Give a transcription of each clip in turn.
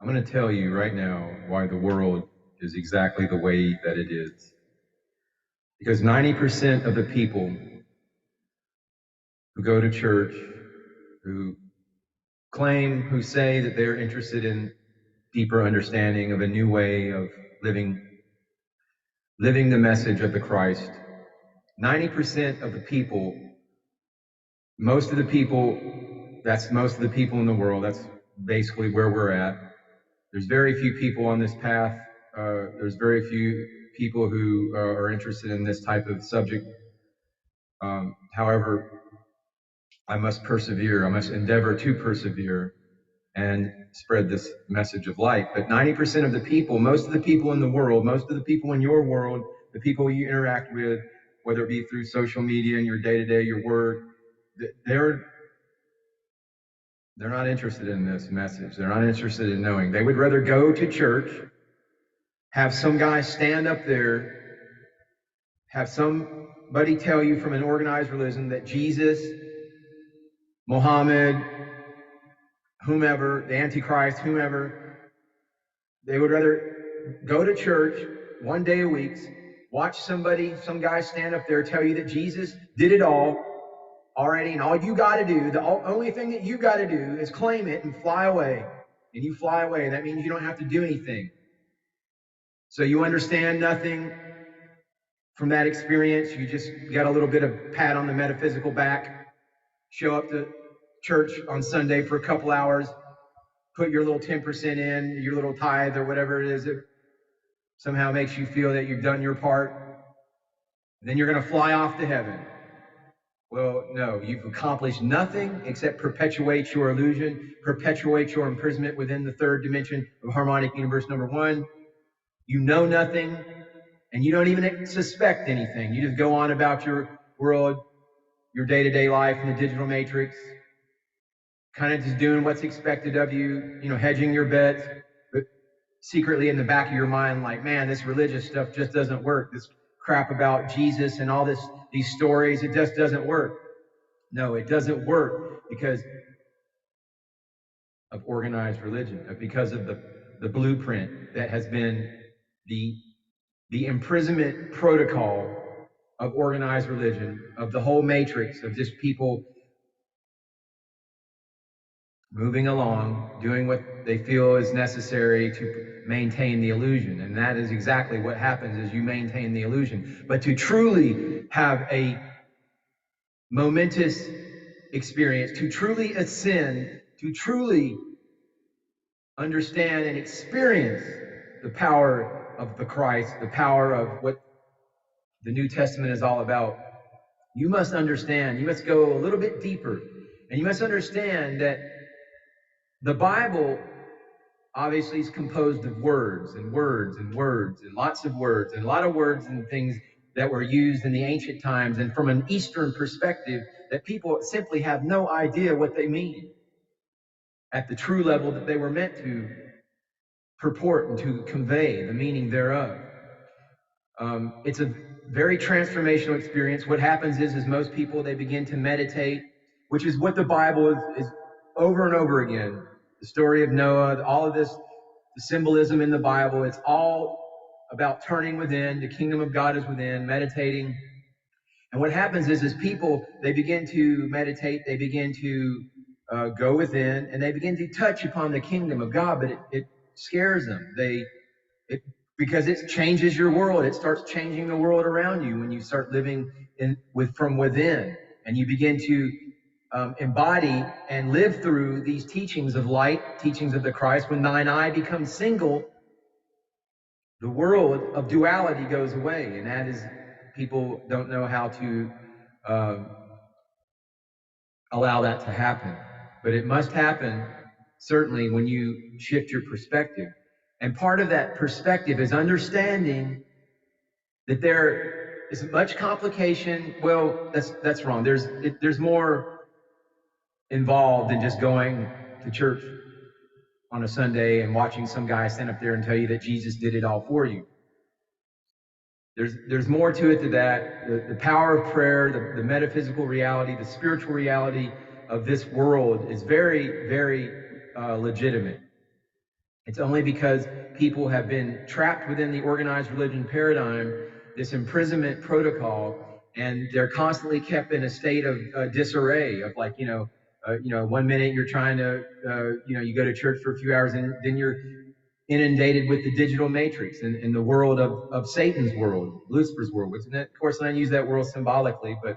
I'm going to tell you right now why the world is exactly the way that it is. Because 90% of the people who go to church, who who say that they're interested in deeper understanding of a new way of living the message of the Christ, 90% of the people, that's most of the people in the world, that's basically where we're at. There's very few people on this path. There's very few people who are interested in this type of subject. However, I must persevere. I must endeavor to persevere and spread this message of light. But 90% of the people, most of the people in the world, most of the people in your world, the people you interact with, whether it be through social media and your day-to-day, your work, they're not interested in this message. They're not interested in knowing. They would rather go to church, have some guy stand up there, have somebody tell you from an organized religion that Jesus, Muhammad, whomever, the Antichrist, whomever, they would rather go to church one day a week, watch some guy stand up there tell you that Jesus did it all already, and all you got to do, the only thing that you got to do is claim it and fly away. And you fly away. That means you don't have to do anything. So you understand nothing from that experience. You just got a little bit of pat on the metaphysical back, show up to church on Sunday for a couple hours, put your little 10% in, your little tithe or whatever it is that somehow makes you feel that you've done your part. And then you're going to fly off to heaven. Well, no, you've accomplished nothing except perpetuate your illusion, perpetuate your imprisonment within the third dimension of harmonic universe number one. You know nothing, and you don't even suspect anything. You just go on about your world, your day-to-day life in the digital matrix, kind of just doing what's expected of you, hedging your bets, but secretly in the back of your mind, like, man, this religious stuff just doesn't work. This crap about Jesus and all these stories, it just doesn't work. No, it doesn't work because of organized religion, because of the blueprint that has been the imprisonment protocol of organized religion, of the whole matrix of just people moving along, doing what they feel is necessary to maintain the illusion. And that is exactly what happens as you maintain the illusion. But to truly have a momentous experience, to truly ascend, to truly understand and experience the power of the Christ, the power of what the New Testament is all about, you must understand, you must go a little bit deeper, and you must understand that the Bible obviously is composed of words and words and words and lots of words and a lot of words and things that were used in the ancient times and from an Eastern perspective that people simply have no idea what they mean at the true level that they were meant to purport and to convey the meaning thereof. It's a very transformational experience. What happens is most people, they begin to meditate, which is what the Bible is over and over again. The story of Noah, all of this, the symbolism in the Bible, it's all about turning within. The kingdom of God is within, meditating. And what happens is people, they begin to meditate, they begin to go within, and they begin to touch upon the kingdom of God, but it scares them. Because it changes your world. It starts changing the world around you when you start living from within, and you begin to embody and live through these teachings of light, teachings of the Christ. When thine eye becomes single, the world of duality goes away, and that is, people don't know how to allow that to happen. But it must happen, certainly, when you shift your perspective. And part of that perspective is understanding that there is much complication. Well, that's wrong. There's more involved than just going to church on a Sunday and watching some guy stand up there and tell you that Jesus did it all for you. There's more to it than that. The power of prayer, the metaphysical reality, the spiritual reality of this world is very, very legitimate. It's only because people have been trapped within the organized religion paradigm, this imprisonment protocol, and they're constantly kept in a state of disarray of like, 1 minute you're trying to, you go to church for a few hours and then you're inundated with the digital matrix and in the world of Satan's world, Lucifer's world. Of course, I use that world symbolically, but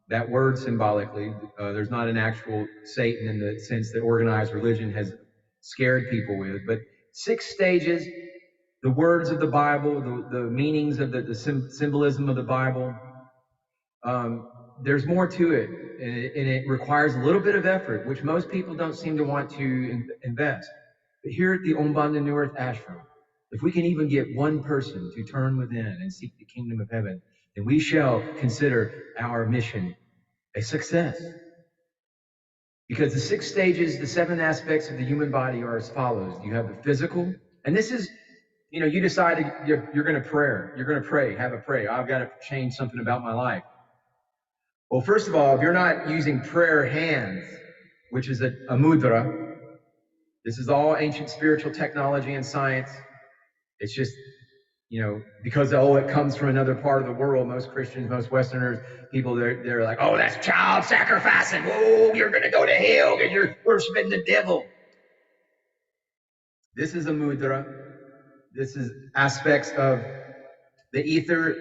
that word symbolically, there's not an actual Satan in the sense that organized religion has scared people with. But 6 stages, the words of the Bible, the meanings of the symbolism of the Bible, there's more to it, and it requires a little bit of effort, which most people don't seem to want to invest. But here at the Umbanda New Earth Ashram, if we can even get one person to turn within and seek the kingdom of heaven, then we shall consider our mission a success. Because the 6 stages, the 7 aspects of the human body are as follows. You have the physical, and this is, you decide you're going to pray. You're going to pray, have a pray. I've got to change something about my life. Well, first of all, if you're not using prayer hands, which is a mudra, this is all ancient spiritual technology and science. It's just, because it comes from another part of the world. Most Christians, most Westerners, people, they're like, oh, that's child sacrificing. Oh, you're going to go to hell. You're worshiping the devil. This is a mudra. This is aspects of the ether,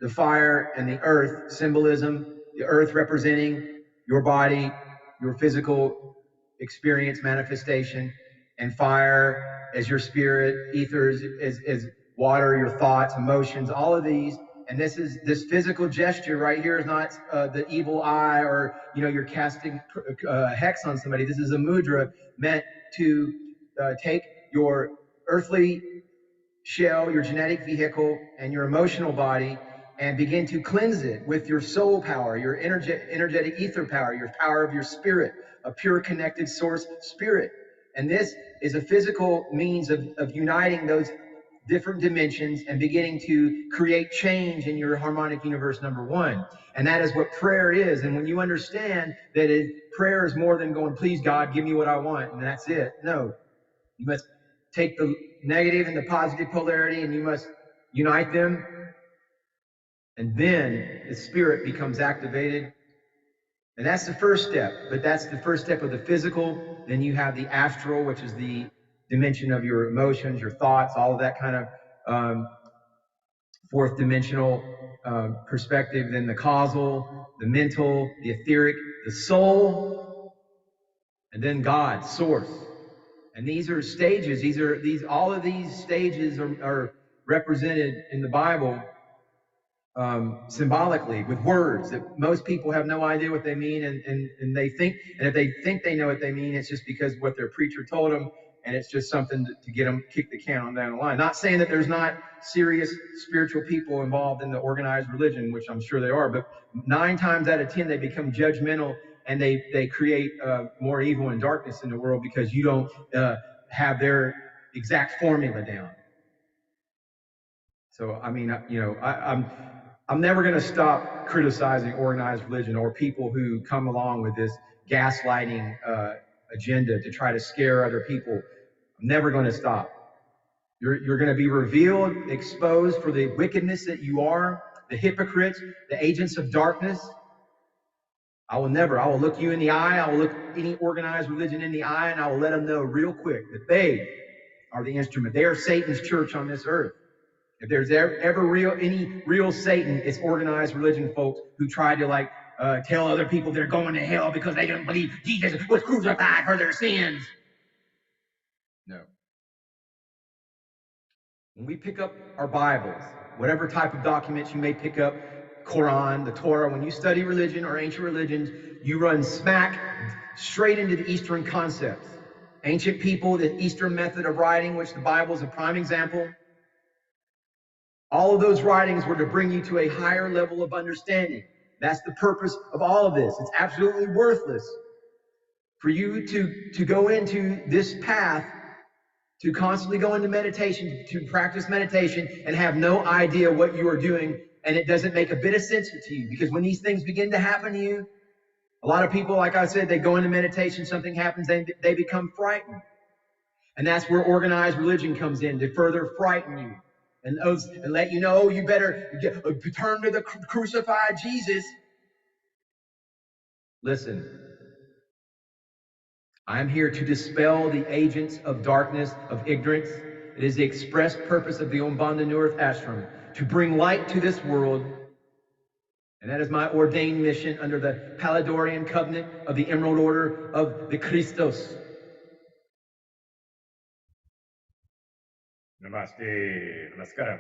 the fire, and the earth symbolism. The earth representing your body, your physical experience, manifestation, and fire as your spirit, ether as water, your thoughts, emotions, all of these. And this physical gesture right here is not the evil eye or, you're casting hex on somebody. This is a mudra meant to take your earthly shell, your genetic vehicle, and your emotional body, and begin to cleanse it with your soul power, your energetic ether power, your power of your spirit, a pure connected source spirit. And this is a physical means of uniting those different dimensions and beginning to create change in your harmonic universe, number 1. And that is what prayer is. And when you understand that prayer is more than going, please God, give me what I want, and that's it. No, you must take the negative and the positive polarity and you must unite them. And then the spirit becomes activated. And that's the first step. But that's the first step of the physical. Then you have the astral, which is the dimension of your emotions, your thoughts, all of that kind of fourth dimensional perspective. Then the causal, the mental, the etheric, the soul, and then God, source. And these are stages. All of these stages are represented in the Bible symbolically with words that most people have no idea what they mean, and they think, and if they think they know what they mean, it's just because what their preacher told them, and it's just something to get them kick the can on down the line. Not saying that there's not serious spiritual people involved in the organized religion, which I'm sure they are, but 9 times out of 10 they become judgmental and they create more evil and darkness in the world because you don't have their exact formula down. So I mean, I'm never going to stop criticizing organized religion or people who come along with this gaslighting agenda to try to scare other people. I'm never going to stop. You're going to be revealed, exposed for the wickedness that you are, the hypocrites, the agents of darkness. I will look you in the eye. I will look any organized religion in the eye, and I will let them know real quick that they are the instrument. They are Satan's church on this earth. If there's ever any real Satan, it's organized religion folks who try to tell other people they're going to hell because they don't believe Jesus was crucified for their sins. No. When we pick up our Bibles, whatever type of documents you may pick up, Quran, the Torah, when you study religion or ancient religions, you run smack straight into the Eastern concepts. Ancient people, the Eastern method of writing, which the Bible is a prime example. All of those writings were to bring you to a higher level of understanding. That's the purpose of all of this. It's absolutely worthless for you to go into this path, to constantly go into meditation, to practice meditation, and have no idea what you are doing, and it doesn't make a bit of sense to you. Because when these things begin to happen to you, a lot of people, like I said, they go into meditation, something happens, they become frightened. And that's where organized religion comes in to further frighten you and let you know you better turn to the crucified Jesus. Listen, I'm here to dispel the agents of darkness, of ignorance. It is the express purpose of the Umbanda New Earth Ashram to bring light to this world. And that is my ordained mission under the Palladorian covenant of the Emerald Order of the Christos. Namaste. Namaskaram.